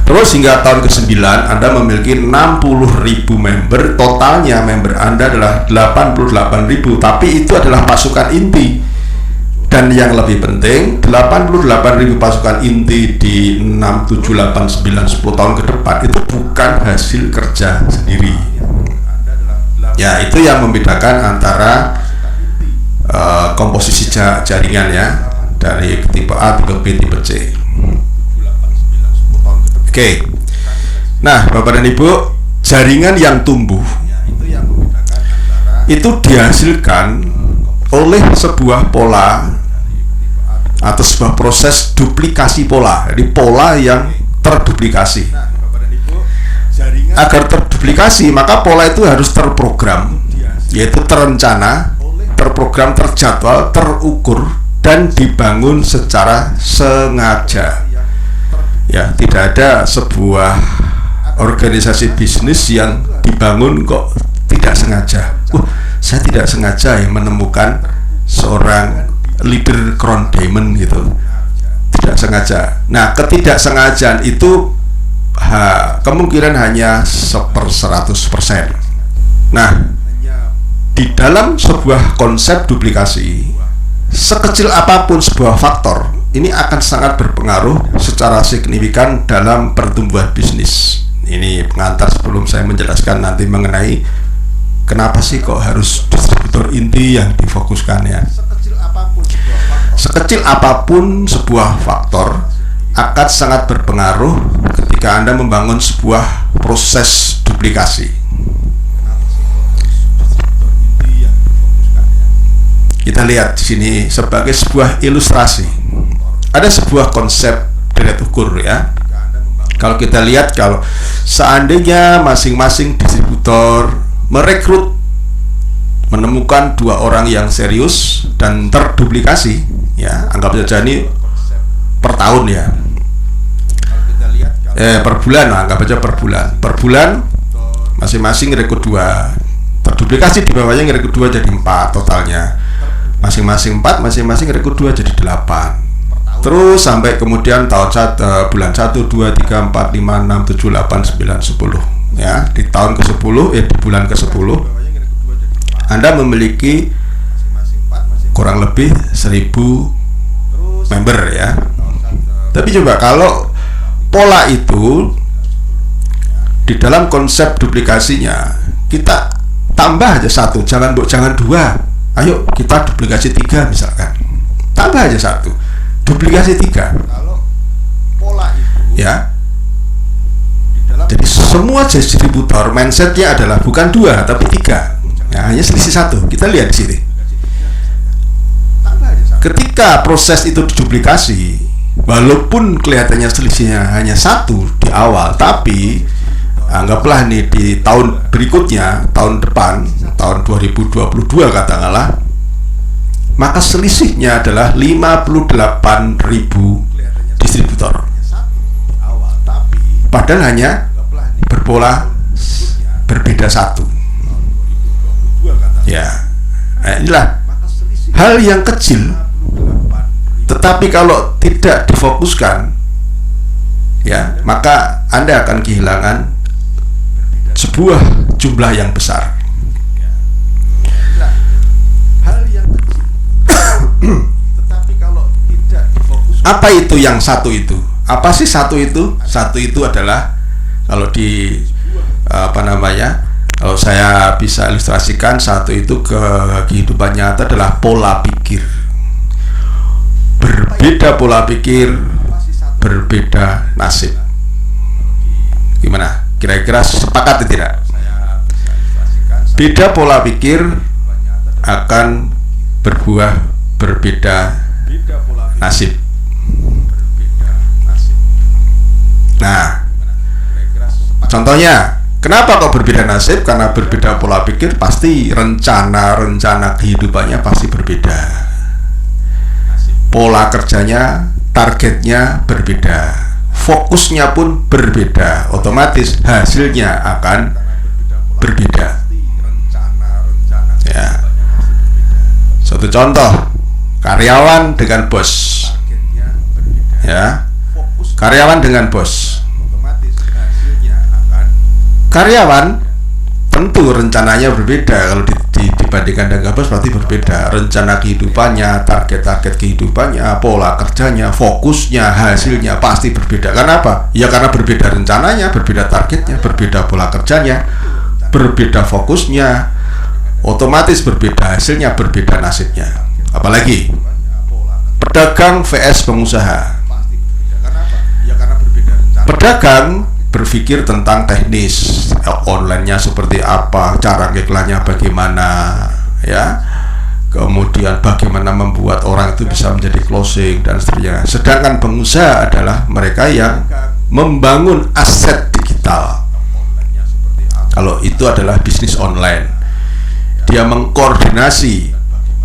Terus hingga tahun ke-9 Anda memiliki 60.000 member, totalnya member Anda adalah 88.000, tapi itu adalah pasukan inti. Dan yang lebih penting, 88.000 pasukan inti di 6, 7, 8, 9, 10 tahun ke depan itu bukan hasil kerja sendiri. Ya, itu yang membedakan antara komposisi jaringan ya, dari tipe A, tipe B, tipe C. Oke, nah Bapak dan Ibu, jaringan yang tumbuh itu dihasilkan oleh sebuah pola atau sebuah proses duplikasi pola. Jadi pola yang terduplikasi. Agar terduplikasi, maka pola itu harus terprogram, yaitu terencana, terprogram, terjadwal, terukur, dan dibangun secara sengaja. Ya, tidak ada sebuah organisasi bisnis yang dibangun kok tidak sengaja. Saya tidak sengaja ya menemukan seorang leader Crown Diamond gitu. Tidak sengaja. Nah, ketidaksengajaan itu kemungkinan hanya 1/100%. Nah, di dalam sebuah konsep duplikasi, sekecil apapun sebuah faktor ini akan sangat berpengaruh secara signifikan dalam pertumbuhan bisnis. Ini pengantar sebelum saya menjelaskan nanti mengenai kenapa sih kok harus distributor inti yang difokuskan ya. Sekecil apapun sebuah faktor akan sangat berpengaruh ketika Anda membangun sebuah proses duplikasi. Kita lihat di sini sebagai sebuah ilustrasi. Ada sebuah konsep deret ukur ya. Kalau kita lihat, kalau seandainya masing-masing distributor merekrut, menemukan 2 orang yang serius dan terduplikasi, ya anggap saja ini per tahun ya, per bulan, anggap aja per bulan masing-masing rekrut 2, terduplikasi di bawahnya rekrut 2 jadi 4 totalnya, masing-masing 4, masing-masing rekrut 2 jadi 8. Terus sampai kemudian bulan 1, 2, 3, 4, 5, 6, 7, 8, 9, 10 ya. Di tahun ke-10 di bulan ke-10 Anda memiliki kurang lebih 1.000 member ya. Tapi coba kalau pola itu di dalam konsep duplikasinya kita tambah aja 1, jangan 2. Ayo kita duplikasi 3 misalkan. Tambah aja 1. Duplikasi 3. Kalau pola itu ya, jadi semua distributor mindsetnya adalah bukan 2 tapi 3. Ya, hanya selisih 1. Kita lihat di sini. Ketika proses itu diduplikasi, walaupun kelihatannya selisihnya hanya 1 di awal, tapi anggaplah nih di tahun berikutnya, tahun depan, tahun 2022 katakanlah, maka selisihnya adalah 58.000 distributor. Padahal hanya berpola berbeda 1. Ya, nah inilah hal yang kecil, tetapi kalau tidak difokuskan, ya maka Anda akan kehilangan sebuah jumlah yang besar. Apa itu yang 1 itu? Apa sih 1 itu? 1 itu adalah, kalau di kalau saya bisa ilustrasikan, 1 itu ke kehidupan nyata adalah pola pikir. Berbeda pola pikir, berbeda nasib. Gimana? Kira-kira sepakat atau tidak? Beda pola pikir akan berbuah berbeda nasib. Nah, contohnya, kenapa kok berbeda nasib? Karena berbeda pola pikir, pasti rencana kehidupannya pasti berbeda. Pola kerjanya, targetnya berbeda, fokusnya pun berbeda, otomatis hasilnya akan berbeda. Ya. Satu contoh, karyawan dengan bos. Ya. Karyawan dengan bos. Karyawan tentu rencananya berbeda. Kalau dibandingkan dengan bos berarti berbeda. Rencana kehidupannya, target-target kehidupannya, pola kerjanya, fokusnya, hasilnya pasti berbeda. Karena apa? Ya karena berbeda rencananya, berbeda targetnya, berbeda pola kerjanya, berbeda fokusnya, otomatis berbeda hasilnya, berbeda nasibnya. Apalagi pedagang vs pengusaha. Pedagang berpikir tentang teknis, online-nya seperti apa, cara iklannya bagaimana, ya, kemudian bagaimana membuat orang itu bisa menjadi closing dan seterusnya. Sedangkan pengusaha adalah mereka yang membangun aset digital. Kalau itu adalah bisnis online, dia mengkoordinasi,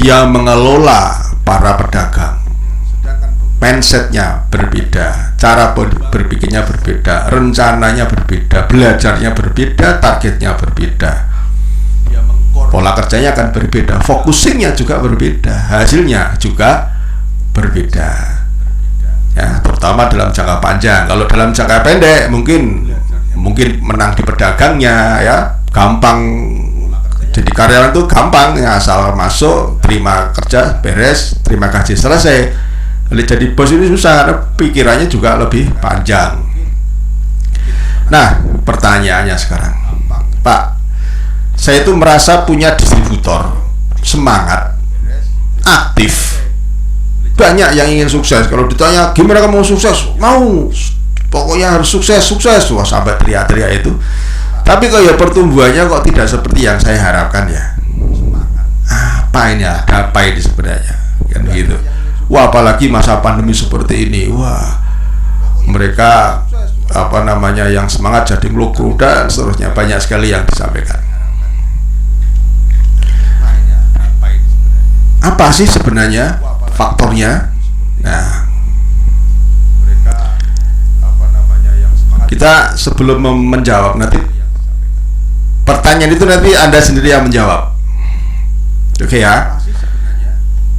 dia mengelola para pedagang. Mindsetnya berbeda, cara berpikirnya berbeda, rencananya berbeda, belajarnya berbeda, targetnya berbeda, pola kerjanya akan berbeda, focusingnya juga berbeda, hasilnya juga berbeda. Ya, terutama dalam jangka panjang. Kalau dalam jangka pendek mungkin menang di pedagangnya, ya, gampang. Jadi karyawan itu gampang, ya, asal masuk, terima kerja, beres, terima gaji, selesai. Jadi bos ini susah, karena pikirannya juga lebih panjang. Nah, pertanyaannya sekarang, Pak, saya itu merasa punya distributor, semangat, aktif, banyak yang ingin sukses. Kalau ditanya gimana kamu mau sukses, mau, pokoknya harus sukses, wah sampai teriak-teriak itu. Tapi kok ya pertumbuhannya kok tidak seperti yang saya harapkan ya. Apa ini, apa ini sebenarnya, kan begitu. Wah, apalagi masa pandemi seperti ini, wah, mereka yang semangat jadi ngelukru dan seterusnya, banyak sekali yang disampaikan. Apa sih sebenarnya faktornya? Nah, kita sebelum menjawab nanti pertanyaan itu nanti Anda sendiri yang menjawab. Oke ya.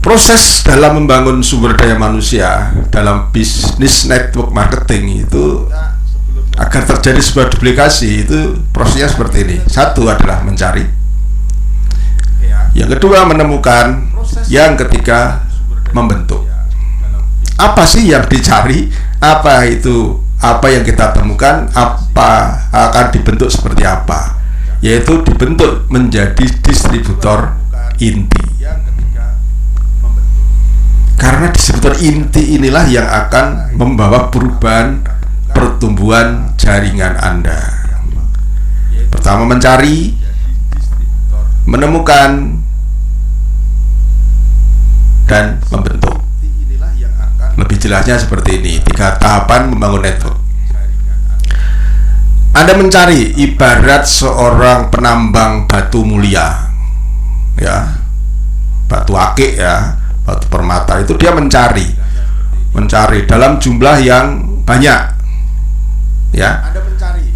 Proses dalam membangun sumber daya manusia dalam bisnis network marketing itu agar terjadi sebuah duplikasi itu prosesnya seperti ini. Satu adalah mencari, yang kedua menemukan, yang ketiga membentuk. Apa sih yang dicari? Apa itu? Apa yang kita temukan? Apa akan dibentuk seperti apa? Yaitu dibentuk menjadi distributor inti. Karena distributor inti inilah yang akan membawa perubahan pertumbuhan jaringan Anda. Pertama mencari, menemukan, dan membentuk. Lebih jelasnya seperti ini, 3 tahapan membangun network. Anda mencari ibarat seorang penambang batu mulia, ya, batu akik, ya, batu permata, itu dia mencari dalam jumlah yang banyak, ya.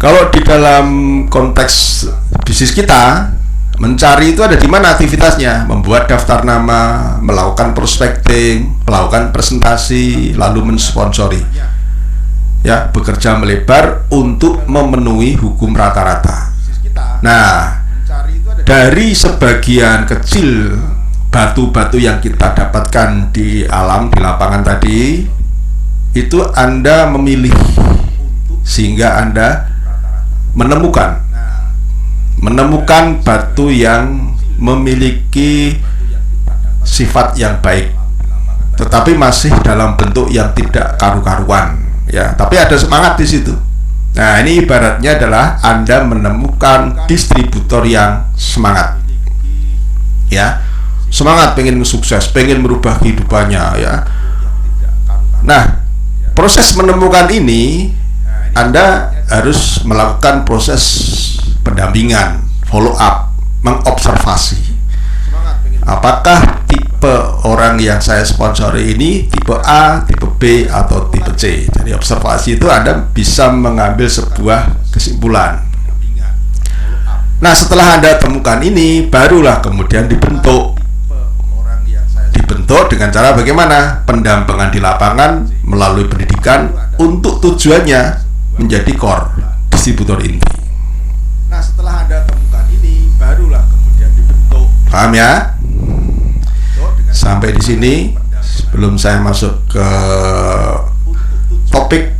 Kalau di dalam konteks bisnis kita, mencari itu ada di mana aktivitasnya? Membuat daftar nama, melakukan prospecting, melakukan presentasi, lalu mensponsori, ya, bekerja melebar untuk memenuhi hukum rata-rata. Nah, dari sebagian kecil batu-batu yang kita dapatkan di alam, di lapangan tadi, itu Anda memilih sehingga Anda menemukan batu yang memiliki sifat yang baik, tetapi masih dalam bentuk yang tidak karu-karuan, ya, tapi ada semangat di situ. Nah, ini ibaratnya adalah Anda menemukan distributor yang semangat, ya, semangat pengen sukses, pengen merubah kehidupannya, ya. Nah, proses menemukan ini Anda harus melakukan proses pendampingan, follow up, mengobservasi apakah tipe orang yang saya sponsori ini tipe A, tipe B, atau tipe C. Dari observasi itu Anda bisa mengambil sebuah kesimpulan. Nah, setelah Anda temukan ini, barulah kemudian dibentuk dengan cara bagaimana? Pendampingan di lapangan melalui pendidikan untuk tujuannya menjadi core distributor inti. Nah, setelah Anda temukan ini, barulah kemudian dibentuk. Paham ya? Sampai di sini sebelum saya masuk ke topik.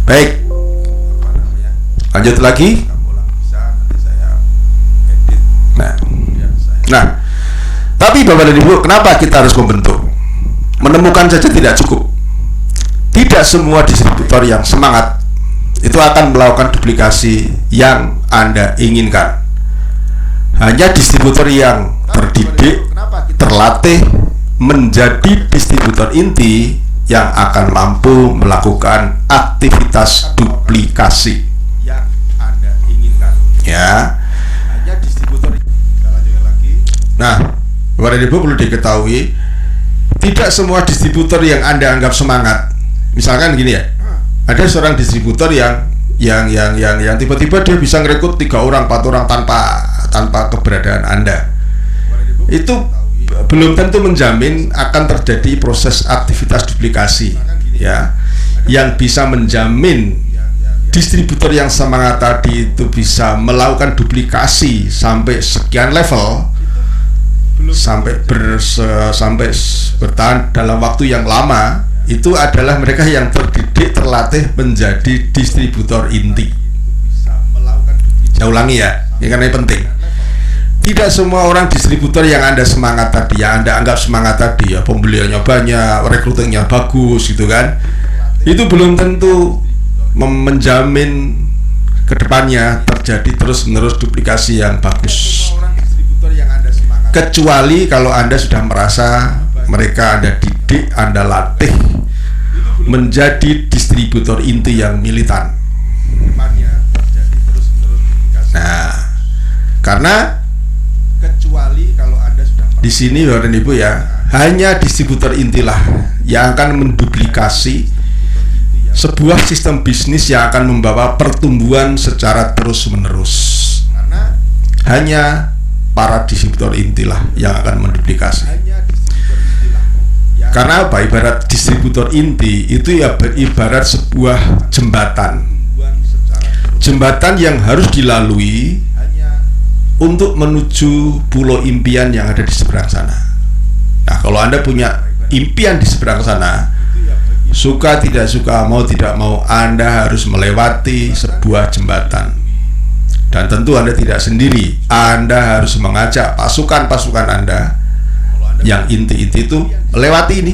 Baik. Lanjut lagi. Nah, tapi Bapak dan Ibu, kenapa kita harus membentuk? Menemukan saja tidak cukup. Tidak semua distributor yang semangat itu akan melakukan duplikasi yang Anda inginkan. Hanya distributor yang terdidik, terlatih menjadi distributor inti yang akan mampu melakukan aktivitas duplikasi yang Anda inginkan. Ya. Hanya distributor. Nah, Bapak dan Ibu perlu diketahui, tidak semua distributor yang Anda anggap semangat. Misalkan gini ya, ada seorang distributor yang tiba-tiba dia bisa ngerekrut 3 orang, 4 orang tanpa keberadaan Anda. Itu belum tentu menjamin akan terjadi proses aktivitas duplikasi, ya. Yang bisa menjamin distributor yang semangat tadi itu bisa melakukan duplikasi sampai sekian level, sampai bertahan dalam waktu yang lama, itu adalah mereka yang terdidik, terlatih menjadi distributor inti. Saya ulangi ya, ini karena ini penting. Tidak semua orang distributor yang Anda semangat tadi, yang Anda anggap semangat tadi, ya pembeliannya banyak, rekrutingnya bagus gitu kan, itu belum tentu menjamin kedepannya terjadi terus-menerus duplikasi yang bagus. Kecuali kalau Anda sudah merasa mereka Anda didik, Anda latih menjadi distributor inti yang militan. Nah, karena di sini Bapak dan Ibu ya, hanya distributor intilah yang akan menduplikasi sebuah sistem bisnis yang akan membawa pertumbuhan secara terus-menerus. Hanya para distributor intilah yang akan menduplikasi. Karena apa? Ibarat distributor inti itu ya ibarat sebuah jembatan. Jembatan yang harus dilalui untuk menuju pulau impian yang ada di seberang sana. Nah, kalau Anda punya impian di seberang sana, suka tidak suka, mau tidak mau, Anda harus melewati sebuah jembatan. Dan tentu Anda tidak sendiri. Anda harus mengajak pasukan-pasukan Anda yang inti-inti itu melewati ini,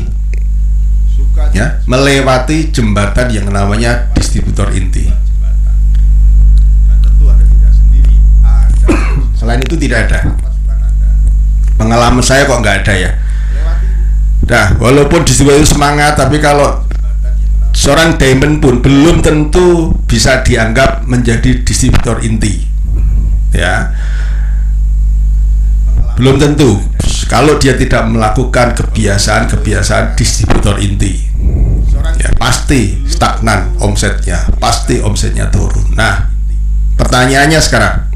ya, melewati jembatan yang namanya distributor inti. Selain itu tidak ada. Pengalaman saya kok nggak ada ya. Nah, walaupun distributor itu semangat, tapi kalau seorang diamond pun belum tentu bisa dianggap menjadi distributor inti, ya. Belum tentu kalau dia tidak melakukan kebiasaan distributor inti, ya pasti stagnan omsetnya, pasti omsetnya turun. Nah, pertanyaannya sekarang,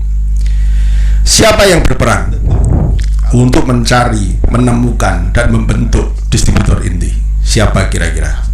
siapa yang berperan untuk mencari, menemukan, dan membentuk distributor inti? Siapa kira-kira?